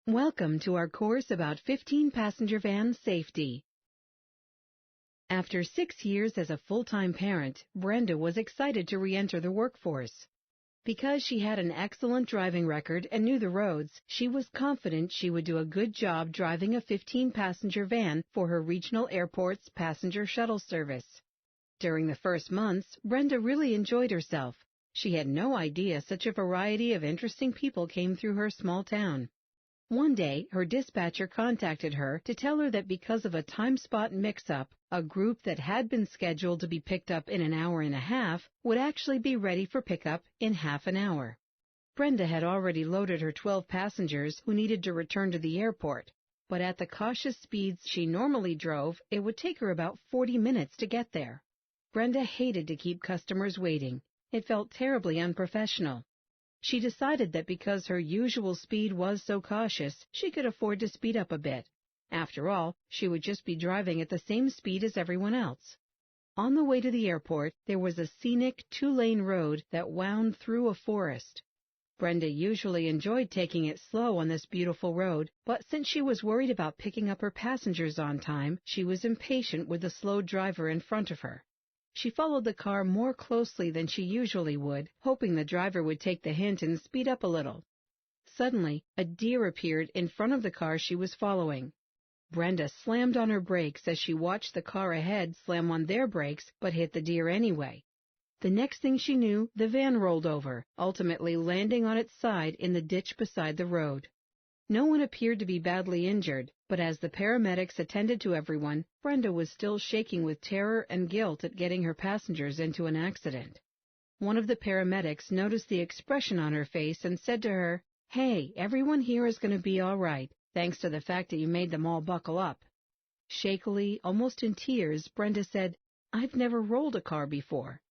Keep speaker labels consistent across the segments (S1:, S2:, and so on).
S1: Welcome to our course about 15-passenger van safety. After 6 years as a full-time parent, Brenda was excited to re-enter the workforce. Because she had an excellent driving record and knew the roads, she was confident she would do a good job driving a 15-passenger van for her regional airport's passenger shuttle service. During the first months, Brenda really enjoyed herself. She had no idea such a variety of interesting people came through her small town. One day, her dispatcher contacted her to tell her that because of a time-spot mix-up, a group that had been scheduled to be picked up in an hour and a half would actually be ready for pickup in half an hour. Brenda had already loaded her 12 passengers who needed to return to the airport, but at the cautious speeds she normally drove, it would take her about 40 minutes to get there. Brenda hated to keep customers waiting. It felt terribly unprofessional. She decided that because her usual speed was so cautious, she could afford to speed up a bit. After all, she would just be driving at the same speed as everyone else. On the way to the airport, there was a scenic 2-lane road that wound through a forest. Brenda usually enjoyed taking it slow on this beautiful road, but since she was worried about picking up her passengers on time, she was impatient with the slow driver in front of her. She followed the car more closely than she usually would, hoping the driver would take the hint and speed up a little. Suddenly, a deer appeared in front of the car she was following. Brenda slammed on her brakes as she watched the car ahead slam on their brakes but hit the deer anyway. The next thing she knew, the van rolled over, ultimately landing on its side in the ditch beside the road. No one appeared to be badly injured, but as the paramedics attended to everyone, Brenda was still shaking with terror and guilt at getting her passengers into an accident. One of the paramedics noticed the expression on her face and said to her, "Hey, everyone here is going to be all right, thanks to the fact that you made them all buckle up." Shakily, almost in tears, Brenda said, "I've never rolled a car before."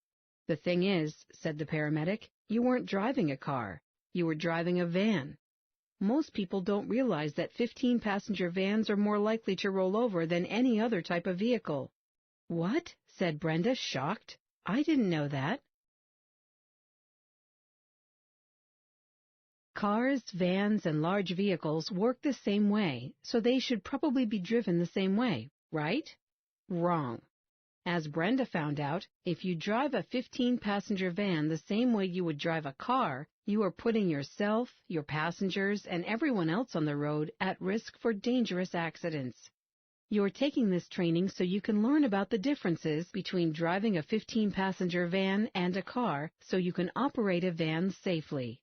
S1: "The thing is," said the paramedic, "you weren't driving a car. You were driving a van. Most people don't realize that 15-passenger vans are more likely to roll over than any other type of vehicle." "What?" said Brenda, shocked. "I didn't know that." Cars, vans, and large vehicles work the same way, so they should probably be driven the same way, right? Wrong. As Brenda found out, if you drive a 15-passenger van the same way you would drive a car, you are putting yourself, your passengers, and everyone else on the road at risk for dangerous accidents. You are taking this training so you can learn about the differences between driving a 15-passenger van and a car so you can operate a van safely.